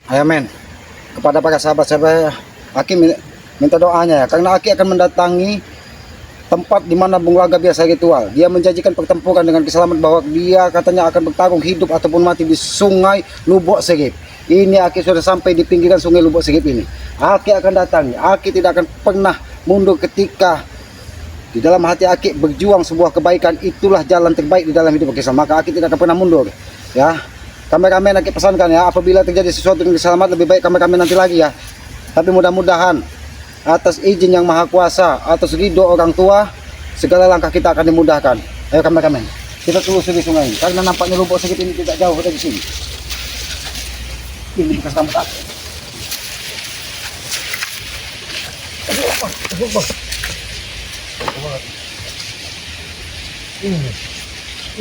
Amin. Kepada para sahabat-sahabat, Aki minta doanya ya, karena Aki akan mendatangi tempat di mana Bung Laga biasa ritual. Dia menjanjikan pertempuran dengan keselamatan bahwa dia katanya akan bertarung hidup ataupun mati di sungai Lubuk Serip. Ini Aki sudah sampai di pinggiran sungai Lubuk Serip ini. Aki akan datangi. Aki tidak akan pernah mundur ketika di dalam hati Aki berjuang sebuah kebaikan, itulah jalan terbaik di dalam hidup Aki. Maka Aki tidak akan pernah mundur. Ya, kameramen Aki pesankan ya, apabila terjadi sesuatu yang diselamat, lebih baik kameramen nanti lagi ya. Tapi mudah-mudahan atas izin yang maha kuasa, atas ridho orang tua, segala langkah kita akan dimudahkan. Ayo kameramen, kita telusuri sungai ini, karena nampaknya Lubuk Serip ini tidak jauh dari sini. Ini bekas rambut aku.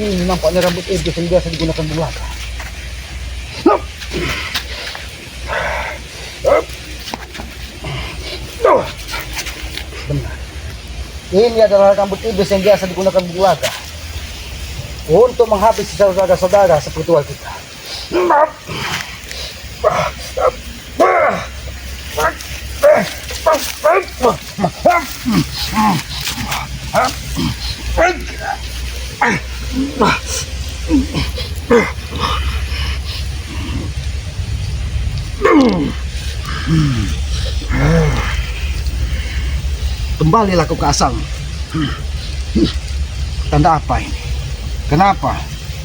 Ini nampaknya rambut iblis yang biasa digunakan Bung Laga. Benar. Ini adalah rambut iblis yang biasa digunakan Bung Laga untuk menghabisi saudara-saudara seperti kita. Kembalilah ke asal. Tanda apa ini? Kenapa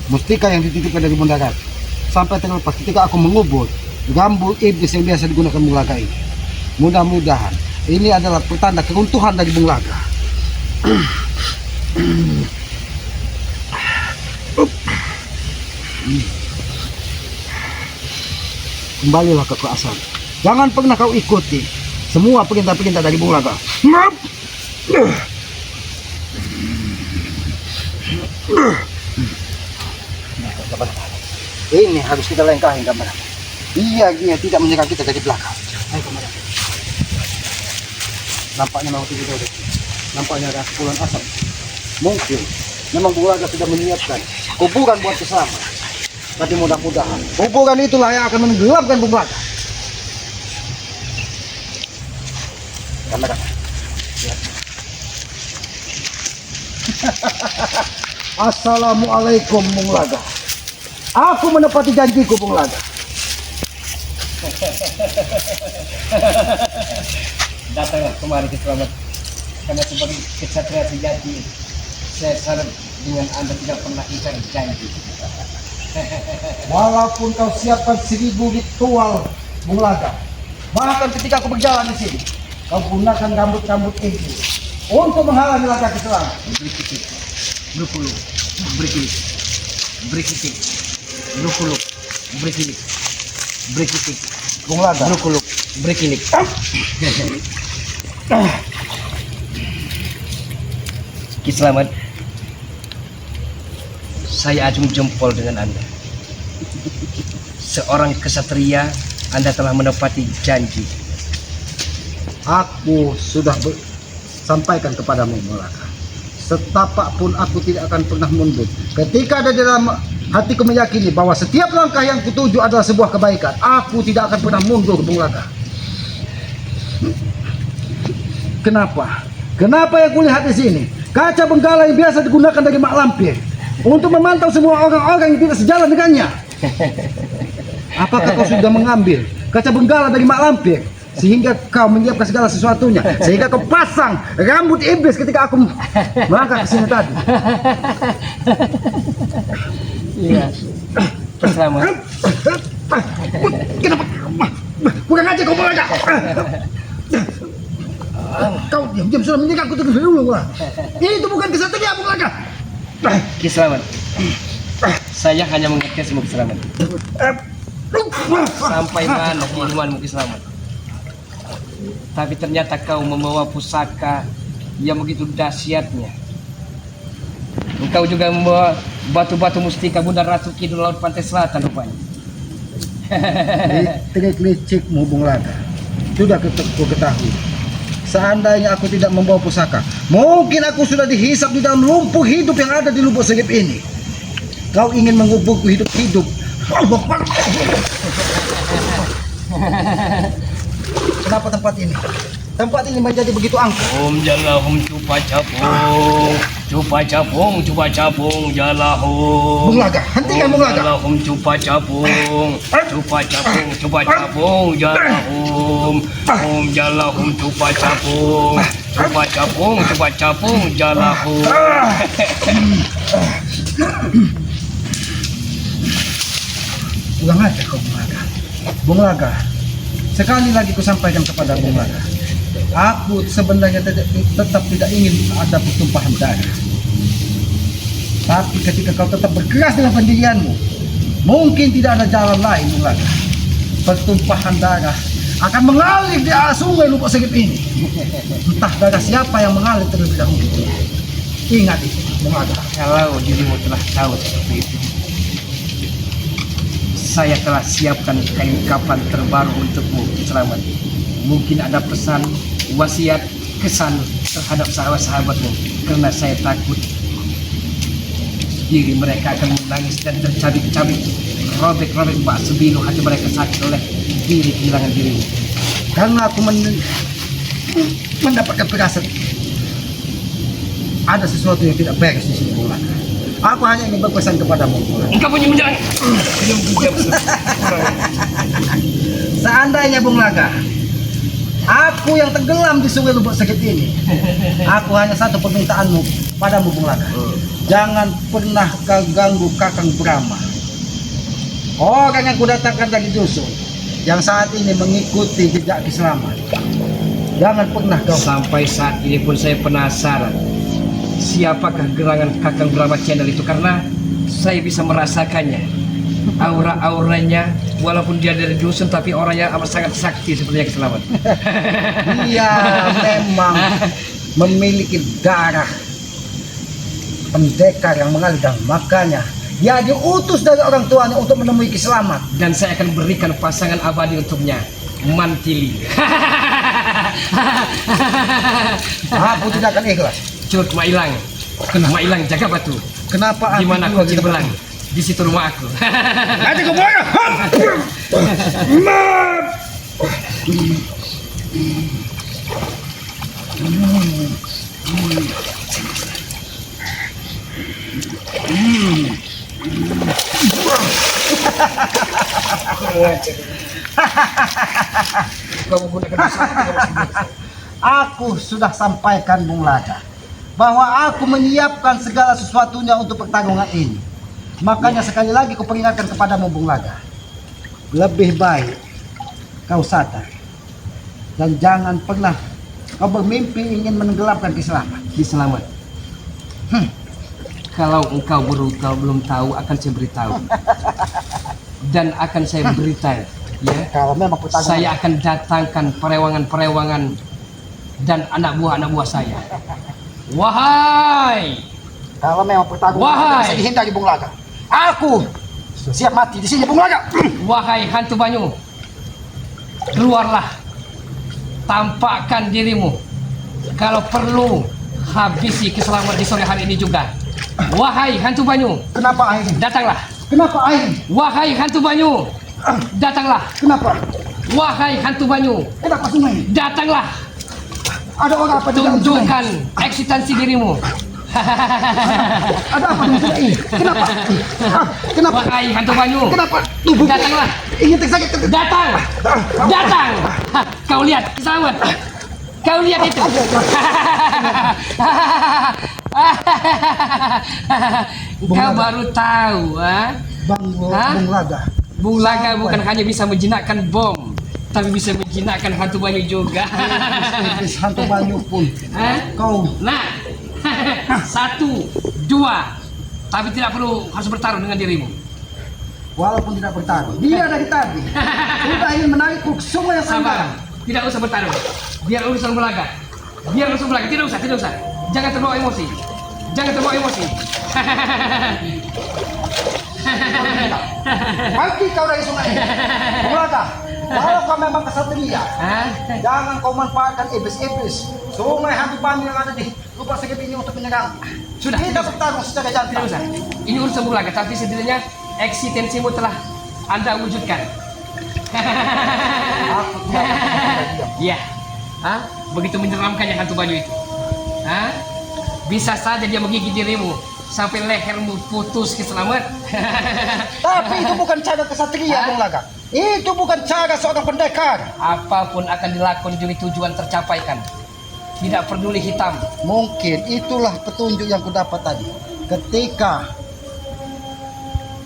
mustika yang dititipkan dari Bunda Ratu sampai terlepas ketika aku mengubur rambut iblis yang biasa digunakan Bung Laga ini? Mudah-mudahan ini adalah pertanda keruntuhan dari Bung Laga. Kembalilah ke asal. Jangan pernah kau ikuti semua perintah-perintah dari Bung Laga. Ini harus kita lengkahin, kameramen. Dia tidak menyerang kita dari belakang. Ayo kameramen. Nampaknya mau tidur deh. Nampaknya ada kepulan asap. Mungkin memang Bung Laga sudah menyiapkan kuburan buat keselamatan. Tapi mudah-mudahan kuburan itulah yang akan menenggelamkan Bung Laga. Kameramen. Assalamualaikum Bung Laga. Aku menepati janjiku Bung Laga. Datanglah kemari Kiselamat, karena sebagai kesatria sejati saya sadar dengan Anda tidak pernah ingkar janji. Walaupun kau siapkan 1000 ritual Bung Laga, bahkan ketika aku berjalan di sini, kau gunakan rambut-rambut ini untuk menghalangi langkah Kiselamat. Berkitik, berkuluk, berkilik, berkitik, berkuluk, berkilik, berkitik, Bung Laga, berkuluk, berkilik. Kiselamat, saya acung jempol dengan Anda. Seorang kesatria, Anda telah menepati janji. aku sudah sampaikan kepadamu Bung Laga. Setapak pun aku tidak akan pernah mundur. Ketika ada dalam hatiku meyakini bahwa setiap langkah yang kutuju adalah sebuah kebaikan, aku tidak akan pernah mundur Bung Laga. Kenapa? Kenapa yang kulihat di sini? Kaca benggala yang biasa digunakan dari Mak Lampir untuk memantau semua orang-orang yang tidak sejalan dengannya. Apakah kau sudah mengambil kaca benggala dari Mak Lampir sehingga kau menyiapkan segala sesuatunya, sehingga kau pasang rambut iblis ketika aku melangkah ke sini tadi? Iya. Selamat. Kenapa? Bukan aja kau Bung Laga. Kau diam-diam sudah menikah aku terus dulu. Itu bukan kesatria Bung Laga. Kiselamat. Saya hanya mengerti semua Kiselamat. Sampai mana keilmuanmu Kiselamat? Tapi ternyata kau membawa pusaka yang begitu dahsyatnya. Engkau juga membawa batu-batu mustika Bunda Ratu Kidul Laut Pantai Selatan rupanya. Trik licikmu Bung Laga sudah ku ketahui. Seandainya aku tidak membawa pusaka, mungkin aku sudah dihisap di dalam lumpur hidup yang ada di Lubuk Serip ini. Kau ingin menguburku hidup-hidup. Kenapa tempat ini? Tempat ini menjadi begitu angkuh. Jalahum cupa capung jalahum. Bung Laga, hentikan Bung Laga. Jalahum cupa capung jalahum. Jalahum cupa capung jalahum. Ulang aja kau Bung Laga. Bung Laga, sekali lagi ku sampaikan kepada Bung Laga, aku sebenarnya tetap tidak ingin ada pertumpahan darah. Tapi ketika kau tetap berkeras dengan pendirianmu, mungkin tidak ada jalan lain Bung Laga. Pertumpahan darah akan mengalir di sungai Lubuk Segip ini. Entah darah siapa yang mengalir terlebih dahulu. Ingat itu Bung Laga. Kalau dirimu telah tahu seperti itu, saya telah siapkan kain kapan terbaru untukmu, Selamat. Mungkin ada pesan, wasiat, kesan terhadap sahabat-sahabatmu, karena saya takut diri mereka akan menangis dan tercabik-cabik, robek-robek bak sebilu hati mereka sakit oleh diri kehilangan diri. Karena aku mendapatkan firasat ada sesuatu yang tidak beres di sini Bung Laga. Aku hanya ingin berpesan kepadamu Bung Laga. Engkau punya menjalan. Seandainya Bung Laga, aku yang tenggelam di sungai Lubuk Segip ini, aku hanya satu permintaanmu padamu Bung Laga. Jangan pernah kau ganggu Kakang Brahma, orang yang kudatangkan dari dusun, yang saat ini mengikuti jejak Selamat. Jangan pernah kau. Sampai saat ini pun saya penasaran, siapakah gerangan Kakang Brahma Channel itu, karena saya bisa merasakannya, aura-auranya, walaupun dia dari dusun tapi orangnya amat sangat sakti seperti yang Selamat. Dia memang memiliki darah pendekar yang mengalir, dan makanya dia diutus dari orang tuanya untuk menemui Selamat. Dan saya akan berikan pasangan abadi untuknya, Mantili. Aku tidak akan ikhlas. Cut Mailang, Mailang jaga batu. Kenapa Di mana aku kau Cimbelang? Di situ rumah aku. Nanti kau boleh. Kau menggunakan Aku sudah sampaikan Bung Laga bahwa aku menyiapkan segala sesuatunya untuk pertarungan ini. Makanya sekali lagi aku peringatkan kepadamu Bung Laga, lebih baik kau sadar dan jangan pernah kau bermimpi ingin menenggelamkan Selamat. Selamat. Kalau engkau belum tahu, akan saya beritahu. Dan akan saya beritahu, ya. Kalau memang pertarungan, Saya akan datangkan perewangan-perewangan dan anak buah saya. Wahai, kalau memang pertarungan Wahai. bisa dihindari Bung Laga, aku siap mati di sini Bung Laga. wahai hantu Banyu, keluarlah, tampakkan dirimu. Kalau perlu, habisi Selamat di sore hari ini juga. Wahai hantu Banyu, Kenapa air? datanglah. Kenapa air? Wahai hantu Banyu, datanglah. Kenapa? Wahai hantu Banyu, Kenapa sungai? datanglah. Ada orang apa di dalam sungai? Tunjukkan eksistensi dirimu. Ada apa dengan sungai ini? Kenapa? Kenapa? Wahai hantu Banyu, Kenapa tubuhku datanglah. ingin tersakit? Datang, datang. Kau lihat, Selamat. Kau lihat itu. Kau baru tahu, ah? Bung Hah? Laga. Bung Laga bukan hanya bisa menjinakkan bom, tapi bisa menjinakkan hantu Banyu juga. Iblis hantu Banyu pun Hah? kau Nah, 1, 2, tapi tidak perlu harus bertarung dengan dirimu. walaupun tidak bertarung. Dia dari tadi sudah ingin menarikku ke sungai yang Sabar, sanggar. tidak usah bertarung. Biar urusan Belaga. Biar urusan Belaga, tidak usah. Jangan terbawa emosi. Pergi kau dari sungai ini. Bung Laga, kalau kau memang kesatria, Hah? jangan kau manfaatkan iblis-iblis sungai hantu Banyu yang ada di Lubuk Segip ini untuk menyerang. Sudah, Kita bertarung secara tidak jantan. usah. Ini urusan Belaga, tapi setidaknya eksistensimu telah Anda wujudkan. Iya. Hah? Begitu menyeramkannya hantu Banyu itu. Hah? Bisa saja dia menggigit dirimu sampai lehermu putus keselamat. Tapi itu bukan cara kesatria, Bung Laga. Itu bukan cara seorang pendekar. Apapun akan dilakukan demi tujuan tercapaikan. Tidak peduli hitam. Mungkin itulah petunjuk yang kudapat tadi. Ketika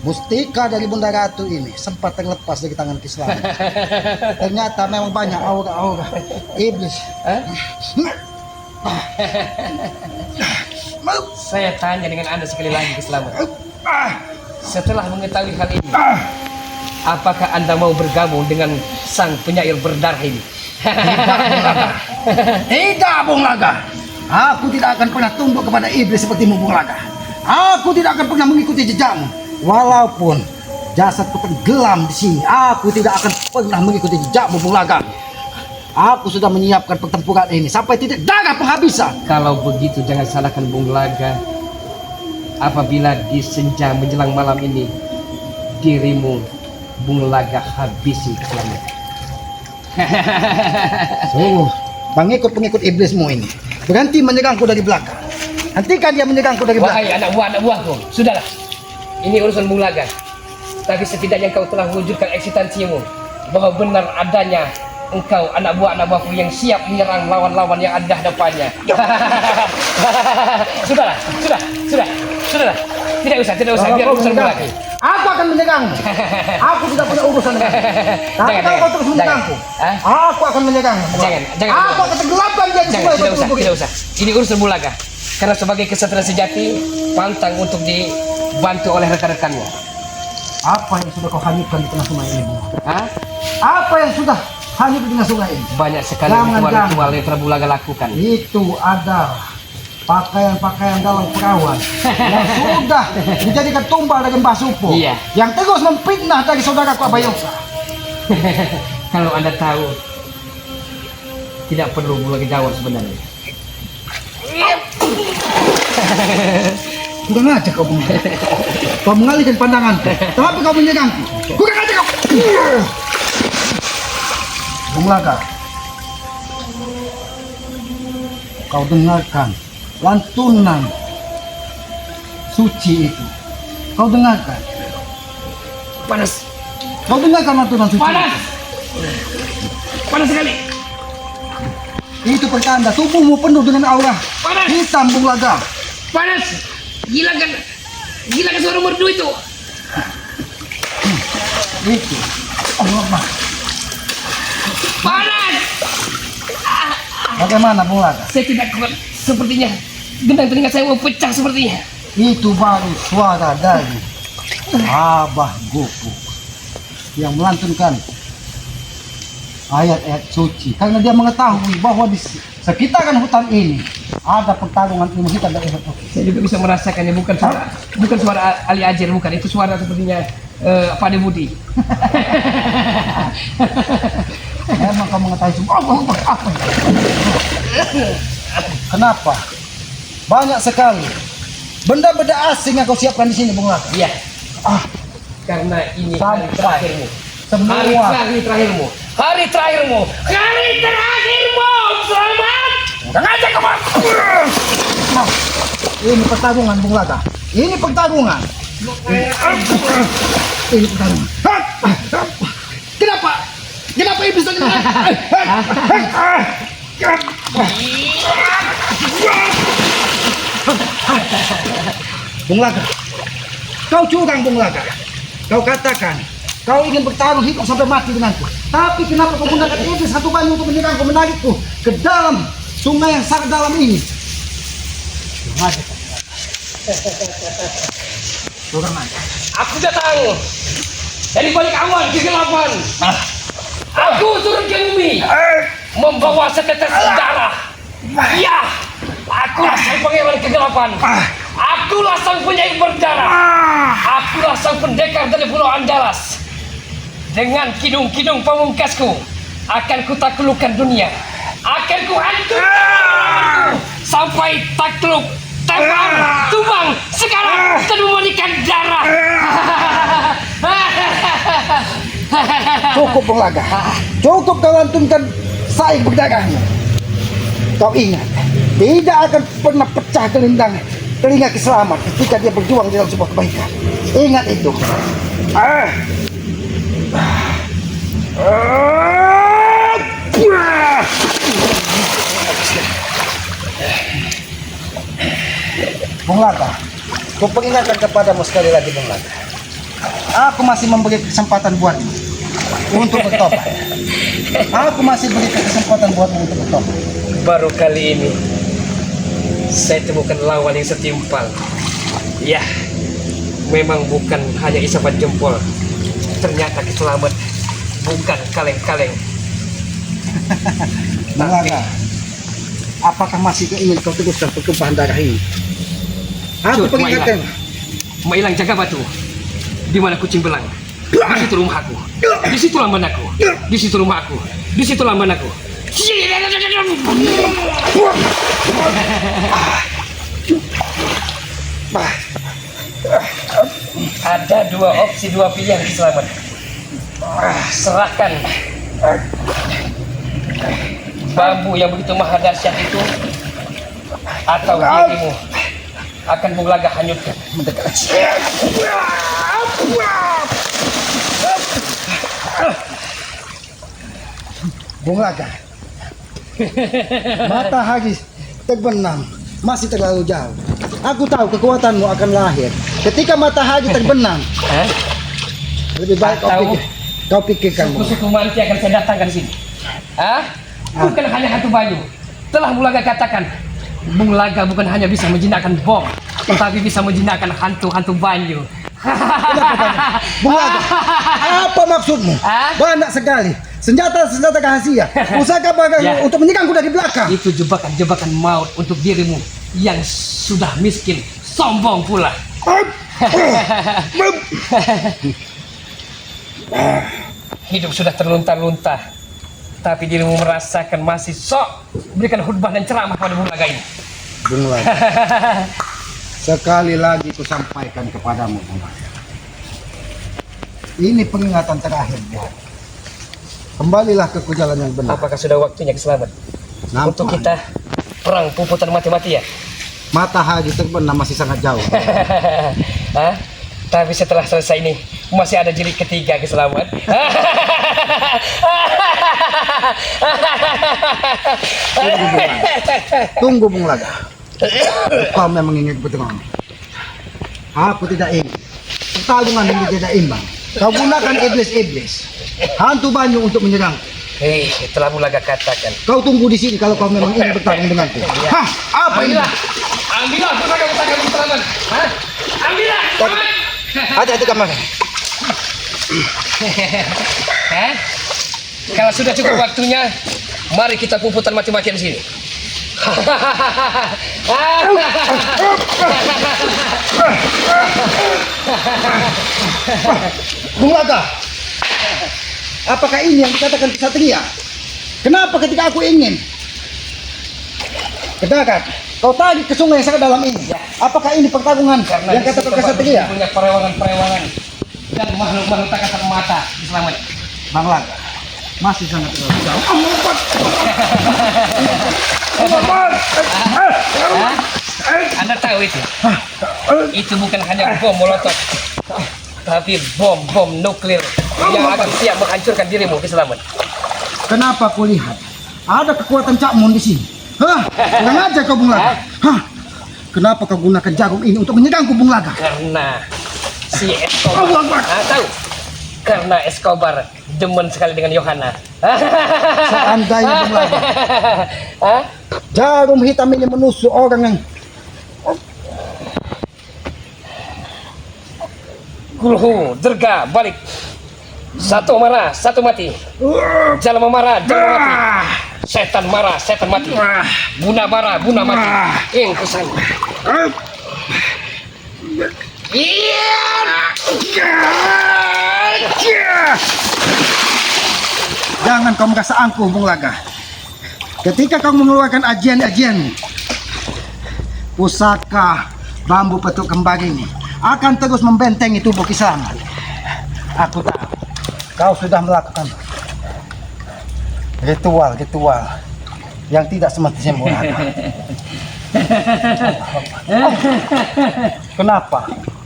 mustika dari Bunda Ratu ini sempat terlepas dari tangan Kislamat. Ternyata memang banyak aura-aura iblis. Saya tanya dengan Anda sekali lagi, Kiselamat. Setelah mengetahui hal ini, apakah Anda mau bergabung dengan sang penyair berdarah ini? Tidak, Bung Laga. Aku tidak akan pernah tunduk kepada iblis sepertimu, Bung Laga. Aku tidak akan pernah mengikuti jejakmu. Walaupun jasadku tenggelam di sini, aku tidak akan pernah mengikuti jejakmu, Bung Laga. Aku sudah menyiapkan pertempuran ini sampai titik darah penghabisan. Kalau begitu jangan salahkan Bung Laga. Apabila di senja menjelang malam ini dirimu Bung Laga habisi Kiselamat. Pengikut-pengikut iblismu ini berhenti menyerangku dari belakang. Hentikan dia menyerangku dari belakang. Wahai anak buahku, sudahlah. Ini urusan Bung Laga. Tapi setidaknya kau telah mewujudkan eksistensimu bahwa benar adanya engkau anak buahku yang siap menyerang lawan-lawan yang ada hadapannya. Sudahlah. Tidak usah. Biar urusan Bung lagi. Aku akan menyerangmu. Aku tidak punya urusan dengan tapi kalau kau terus menyerangku, aku akan menyerangmu. Jangan. Aku akan tenggelamkan dia di semua Tidak usah. Ini urusan Bung Laga. Karena sebagai kesatria sejati, pantang untuk dibantu oleh rekan-rekannya. Apa yang sudah kau hanyutkan di tengah sungai ini, Bung? Hah? Apa yang sudah hanyut di tengah sungai ini? Banyak sekali ritual yang telah Bung Laga lakukan. Itu adalah pakaian-pakaian dalam perawan yang sudah dijadikan tumbal dari Mbah Supo. Iya. Yang terus memfitnah dari saudaraku Abayosa. Kalau Anda tahu, tidak perlu Bung Laga jawab sebenarnya. Kurang aja kau, Bung. Kau mengalihkan pandanganku, tapi kau menyerangku. Kurang aja kau. Bung Laga, kau dengarkan lantunan suci itu. Kau dengarkan. Panas. Kau dengarkan lantunan suci. Panas. Panas sekali. Itu pertanda tubuhmu penuh dengan aura Panas. hitam, Bung Laga. Panas. Gilakan suara merdu itu. Itu. Allah. Panas. Bagaimana, Bung Laga? Saya tidak kuat. Sepertinya gendang telinga saya mau pecah sepertinya. Itu baru suara dari Abah Gopo yang melantunkan ayat-ayat suci, karena dia mengetahui bahwa di sekitaran hutan ini ada pertarungan ilmu hitam dan ilmu putih. Saya juga bisa merasakannya, bukan suara Ali Ajar, bukan, itu suara sepertinya Pak De Budi. Memang kamu mengetahui semua. Apa? Kenapa? Banyak sekali benda-benda asing yang kau siapkan di sini, Bung Laga. Iya. Karena ini hari terakhirmu. Semua Hari terakhirmu. Selamat. sengaja kamu. Ini pertarungan, Bung Laga. Ini pertarungan. Kenapa iblis tadi? Bung Laga, kau curang, Bung Laga. Kau katakan kau ingin bertarung hidup sampai mati denganku. Tapi kenapa kau menggunakan iblis satu banyu untuk menyerangku, menarikku ke dalam sungai yang sangat dalam ini? Curang aja. Aku datang dari balik awan kegelapan. Aku turun ke bumi membawa setetes darah. Ya, akulah sang pangeran kegelapan. Akulah sang penyair berdarah. Akulah sang pendekar dari Pulau Andalas. Dengan kidung-kidung pamungkasku akan kutaklukkan dunia. Akan kuhancurkan sampai takluk, tembak, tumbang, sekarang dan memandikan darah. Cukup, Bung Laga. Cukup kau lantunkan selesai berdagang. Kau ingat, tidak akan pernah pecah gelindang telinga Kiselamat ketika dia berjuang dalam sebuah kebaikan. Ingat itu. Bung Laga, aku peringatkan kepadamu sekali lagi, Bung Laga. Aku masih memberi kesempatan buatmu untuk bertobat. Aku masih beri kesempatan buatmu untuk bertobat. Baru kali ini saya temukan lawan yang setimpal. Ya, memang bukan hanya isapan jempol. Ternyata Kiselamat bukan kaleng-kaleng. Bung Laga, apakah masih ingin kau teruskan pertumpahan darah ini? Aku peringatkan. Mailang jaga batu. Di mana kucing belang? Di situ rumahku. Di situ lambanku. Di situ rumahku. Di situ lambanku. Ada dua opsi, dua pilihan Kiselamat. Serahkan bambu yang begitu maha dahsyat itu, atau dirimu akan Bung Laga hanyutkan. Mendekat. Bung Laga, matahari terbenam masih terlalu jauh. Aku tahu kekuatanmu akan lahir ketika matahari terbenam. Lebih baik kau pikirkan. Suku-suku manti akan saya datangkan sini. Bukan hanya hantu Banyu. Telah Bung Laga katakan, Bung Laga bukan hanya bisa menjinakkan bom, tetapi bisa menjinakkan hantu-hantu Banyu. Bung Laga, apa maksudmu? Banyak sekali senjata-senjata rahasia. Pusaka bagang untuk menyerangku dari belakang. Itu jebakan-jebakan maut untuk dirimu yang sudah miskin, sombong pula. Hidup sudah terlunta-lunta, tapi dirimu merasakan masih sok berikan khutbah dan ceramah pada Bung Laga ini. Bung Laga, sekali lagi ku sampaikan kepadamu, Bung Laga. Ini peringatan terakhir buat. Kembalilah ke jalan yang benar. Apakah sudah waktunya Kiselamat untuk kita perang puputan mati-matian? Matahari terbenam masih sangat jauh. Tapi setelah selesai ini masih ada jilid ketiga Kiselamat. Tunggu Bung Laga. Kau memang ingin bertemu. Aku tidak ingin. Pertarungan ini tidak imbang. Kau gunakan iblis-iblis hantu Banyu untuk menyerang. Telah Bung Laga katakan. Kau tunggu di sini kalau kau memang ingin bertarung denganku. Apa ini? Ambillah pusaka-pusaka Kiselamat. Ambillah. Hati-hati kamar. Kalau sudah cukup waktunya, mari kita puputan mati-matian di sini. Bung Laga, apakah ini yang dikatakan kesatria? Kenapa ketika aku ingin kedagat, kau tarik ke sungai yang sangat dalam ini? Apakah ini pertarungan yang katakan kesatria? Punya perewangan-perewangan dan makhluk-makhluk tak kasat mata Kiselamat. Bang Laga, masih sangat terlalu jauh. Anda tahu itu? Itu bukan hanya bom molotov, tapi bom nuklir yang akan siap menghancurkan dirimu Kiselamat. Kenapa kau lihat ada kekuatan Cak Mun di sini? Kurang aja kau Bung Laga. Kenapa kau gunakan jarum ini untuk menyerangku Bung Laga? Karena si Escobar. Tahu? Karena Escobar demen sekali dengan Yohana. Seandainya Bung Laga, jarum hitam ini menusuk orang yang Kulhu, derga, balik. Satu marah, satu mati. Jalan marah, jalan mati. Setan marah, setan mati. Buna marah, buna mati. Yang kesana. jangan kau merasa angkuh Bung Laga. Ketika kau mengeluarkan ajian-ajian, pusaka bambu petuk kembar ini akan terus membentengi tubuh Kiselamat. Aku tahu kau sudah melakukan Ritual yang tidak semestinya murah.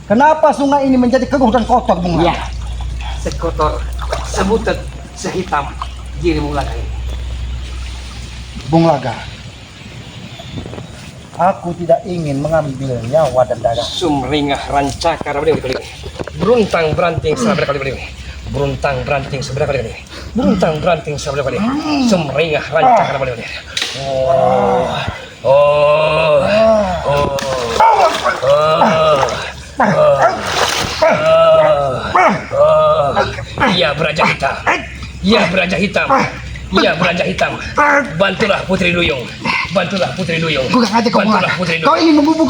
Kenapa sungai ini menjadi keruh dan kotor, Bung Laga? Ya, sekotor, sebutet, sehitam diri Bung Laga ini. Bung Laga, aku tidak ingin mengambil nyawa dan darah. Sumringah rancakar beli. Beruntang beranting sabar kali. Beruntang beranting sabar kali. Beruntang beranting sabar kali. Sumringah rancakar beli. Iya beraja hitam. Iya beraja hitam. Iya beraja hitam. Bantulah Putri Duyung. Bantulah Putri Duyung. Kurang aja kau, Bantulah Putri kau Duyung. ingin membubuk.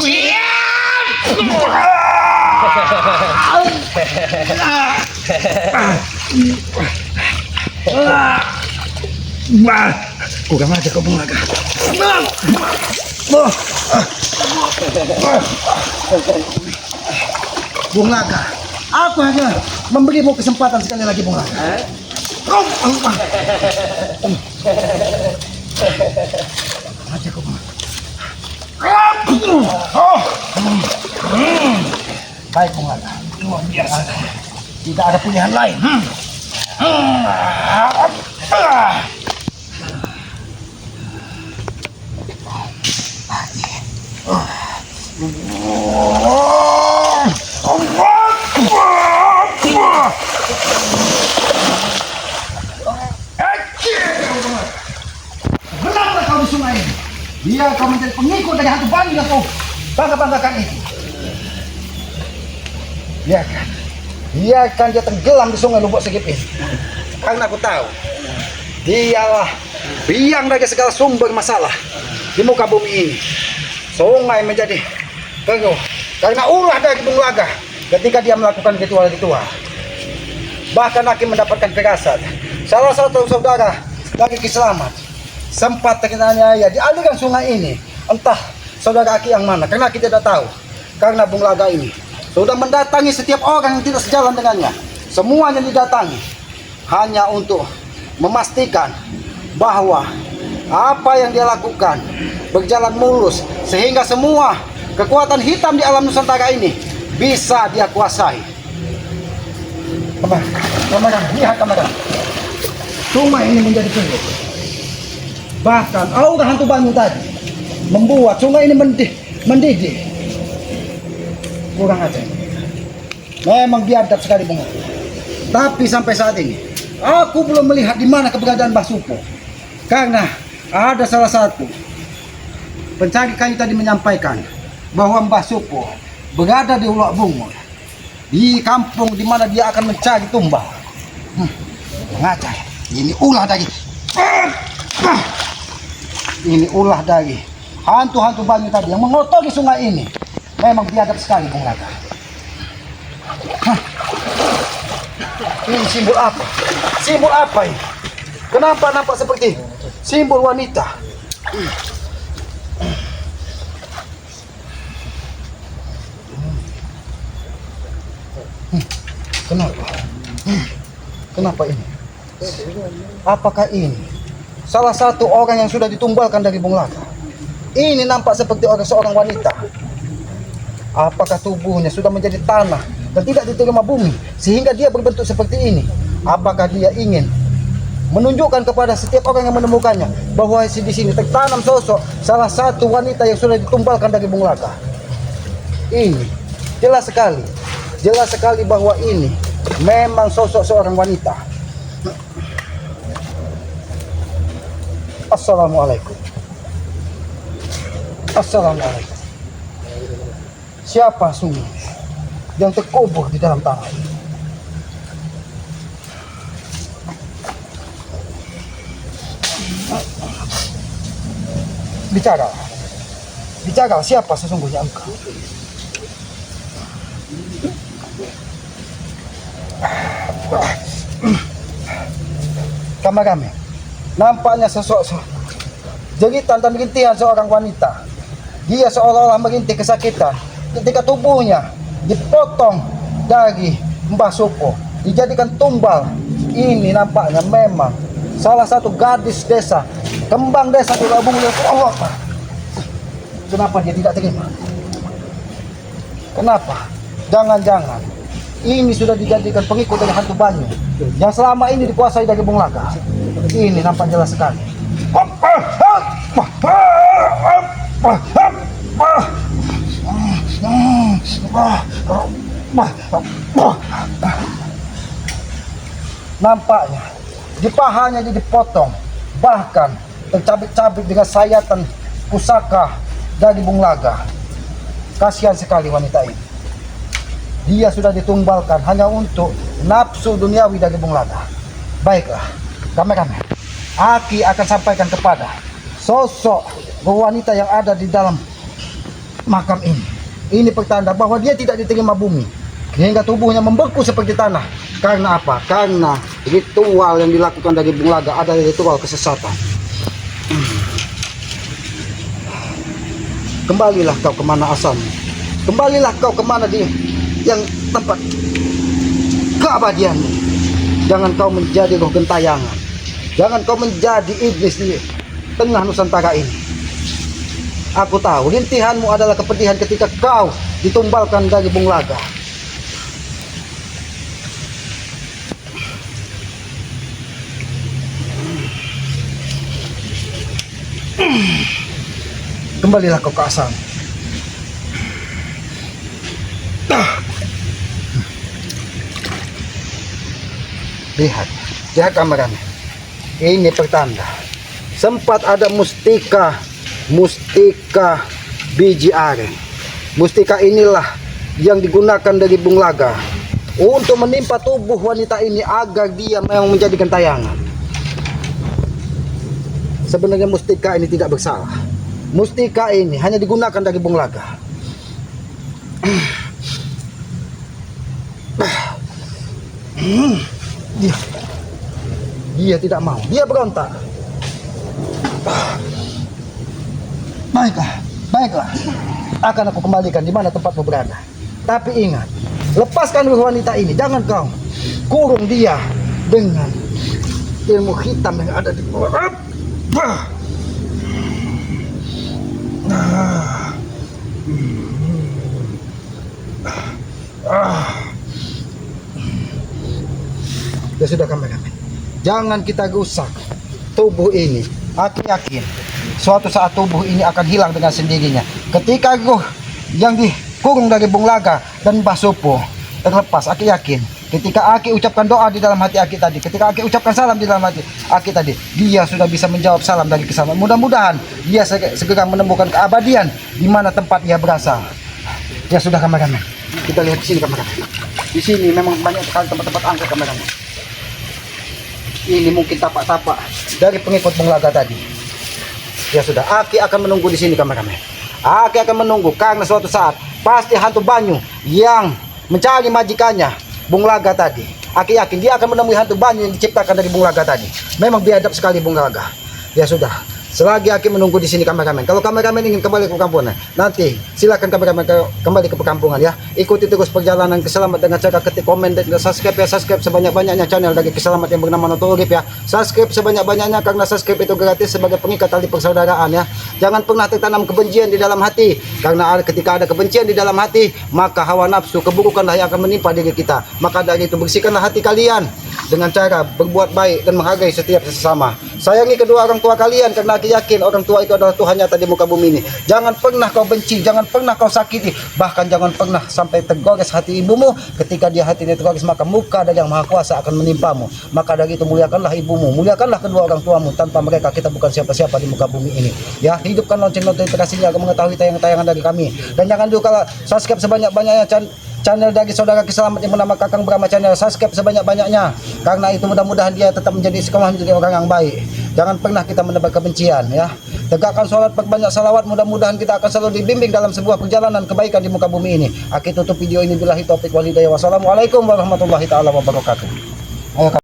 Kurang aja kau, Bung Laga. Bung Laga, aku hanya memberimu kesempatan sekali lagi, Bung Laga. Aja kau, Bung Laga. Baik, Bung Laga. Luar biasa. Tidak ada pilihan lain. Benarlah kau di sungai ini. Biar kau menjadi pengikut dari hantu Bani yang kau bangga-banggakan itu. Biarkan dia tenggelam di sungai Lubuk Segip ini. Karena aku tahu dialah biang dari segala sumber masalah di muka bumi ini. Sungai menjadi keruh karena ulah dari Bung Laga ketika dia melakukan ritual-ritual. Bahkan Aki mendapatkan firasat salah satu saudara dari Ki Slamet sempat teraniaya di aliran sungai ini. Entah saudara Aki yang mana, karena Aki tidak tahu. Karena Bung Laga ini sudah mendatangi setiap orang yang tidak sejalan dengannya. Semuanya didatangi hanya untuk memastikan bahwa apa yang dia lakukan berjalan mulus, sehingga semua kekuatan hitam di alam Nusantara ini bisa dia kuasai. Kamaran, lihat kamaran. Sungai ini menjadi keruh. Bahkan aura hantu Banyu tadi membuat sungai ini mendidih. Kurang aja. Memang biadab sekali, Bung. Tapi sampai saat ini aku belum melihat di mana keberadaan Mbah Supo. Karena ada salah satu pencari kayu tadi menyampaikan bahwa Mbah Supo berada di Ulak Bungur, di kampung di mana dia akan mencari tumbal. Ngajar. Ini ulah dari hantu-hantu Banyu tadi yang mengotori sungai ini. Memang biadab sekali, Bung Laga. Ini simbol apa? Simbol apa ini? Kenapa nampak seperti simbol wanita? Kenapa? Kenapa ini? Apakah ini salah satu orang yang sudah ditumbalkan dari Bung Laga? Ini nampak seperti seorang wanita. Apakah tubuhnya sudah menjadi tanah dan tidak diterima bumi sehingga dia berbentuk seperti ini? Apakah dia ingin menunjukkan kepada setiap orang yang menemukannya bahwa di sini tertanam sosok salah satu wanita yang sudah ditumbalkan dari Bung Laga? Ini jelas sekali bahwa ini memang sosok seorang wanita. Assalamualaikum. Assalamualaikum. Siapa sungguh yang terkubur di dalam tanah ini? Bicara, siapa sesungguhnya engkau? Kamar-kamar, nampaknya sosok jeritan dan rintihan seorang wanita. Dia seolah-olah merintih kesakitan ketika tubuhnya dipotong dari Mbah Supo, dijadikan tumbal. Ini nampaknya memang salah satu gadis desa, kembang desa di Labung Allah. Kenapa dia tidak terima? Kenapa? Jangan-jangan ini sudah dijadikan pengikut dari hantu Banyu yang selama ini dikuasai dari Bung Laga. Ini nampak jelas sekali. Nampaknya di pahanya jadi dipotong, bahkan tercabik-cabik dengan sayatan pusaka dari Bung Laga. Kasihan sekali wanita ini. Dia sudah ditumbalkan hanya untuk nafsu duniawi dari Bung Laga. Baiklah, kameramen, Aki akan sampaikan kepada sosok wanita yang ada di dalam makam ini. Ini pertanda bahwa dia tidak diterima bumi, hingga tubuhnya membeku seperti tanah. Karena apa? Karena ritual yang dilakukan dari Bung Laga adalah ritual kesesatan. Kembalilah kau kemana asalmu. Kembalilah kau kemana dia yang tempat keabadianmu. Jangan kau menjadi roh gentayangan. Jangan kau menjadi iblis di tengah Nusantara ini. Aku tahu rintihanmu adalah kepedihan ketika kau ditumbalkan dari Bung Laga. Kembalilah kau ke asalmu. Lihat kameramen. Ini pertanda. Sempat ada mustika biji aren. Mustika inilah yang digunakan dari Bung Laga untuk menimpa tubuh wanita ini agar dia memang menjadikan tayangan. Sebenarnya mustika ini tidak bersalah. Mustika ini hanya digunakan dari Bung Laga. Dia tidak mau. Dia berontak. Baiklah. Akan aku kembalikan di mana tempatmu berada. Tapi ingat, lepaskan wanita ini. Jangan kau kurung dia dengan ilmu hitam yang ada di bawah. Ya sudah kameramen, jangan kita rusak tubuh ini. Aku yakin suatu saat tubuh ini akan hilang dengan sendirinya. Ketika roh yang dikurung dari Bung Laga dan Mbah Supo terlepas, aku yakin ketika Aki ucapkan doa di dalam hati Aki tadi, ketika Aki ucapkan salam di dalam hati Aki tadi, dia sudah bisa menjawab salam dari kesalahan. Mudah-mudahan dia segera menemukan keabadian di mana tempat dia berasal. Ya sudah kameramen, kita lihat di sini kameramen. Di sini memang banyak sekali tempat-tempat angker kameramen. Ini mungkin tapak-tapak dari pengikut Bung Laga tadi. Ya sudah, Aki akan menunggu di sini kameramen. Aki akan menunggu karena suatu saat pasti hantu Banyu yang mencari majikannya Bung Laga tadi. Aki yakin dia akan menemui hantu Banyu yang diciptakan dari Bung Laga tadi. Memang biadab sekali Bung Laga. Ya sudah, selagi Aki menunggu di sini kameramen. Kalau kameramen ingin kembali ke perkampungan, nanti silakan kameramen kembali ke perkampungan ya. Ikuti terus perjalanan Keselamat dengan cara ketik komen dan subscribe ya. Subscribe sebanyak-banyaknya channel dari Keselamat yang bernama Noto Urip ya. Subscribe sebanyak-banyaknya karena subscribe itu gratis sebagai pengikat tali persaudaraan ya. Jangan pernah tertanam kebencian di dalam hati, karena ketika ada kebencian di dalam hati, maka hawa nafsu keburukanlah yang akan menimpa diri kita. Maka dari itu bersihkanlah hati kalian dengan cara berbuat baik dan menghargai setiap sesama. Sayangi kedua orang tua kalian karena Aki yakin orang tua itu adalah Tuhan nyata di muka bumi ini. Jangan pernah kau benci, jangan pernah kau sakiti, bahkan jangan pernah sampai tergores hati ibumu. Ketika dia hatinya tergores, maka muka dari yang maha kuasa akan menimpamu. Maka dari itu muliakanlah ibumu, muliakanlah kedua orang tuamu. Tanpa mereka kita bukan siapa-siapa di muka bumi ini ya. Hidupkan lonceng notifikasinya agar mengetahui tayangan-tayangan dari kami. Dan jangan lupa subscribe sebanyak-banyaknya channel dari saudara Keselamat yang bernama Kakang Brahma Channel. Subscribe sebanyak-banyaknya, karena itu mudah-mudahan dia tetap menjadi istiqomah menjadi orang yang baik. Jangan pernah kita menebar kebencian ya. Tegakkan sholat, perbanyak salawat. Mudah-mudahan kita akan selalu dibimbing dalam sebuah perjalanan kebaikan di muka bumi ini. Aki tutup video ini billahi taufik wal hidayah. Wassalamualaikum warahmatullahi taala wabarakatuh. Ayo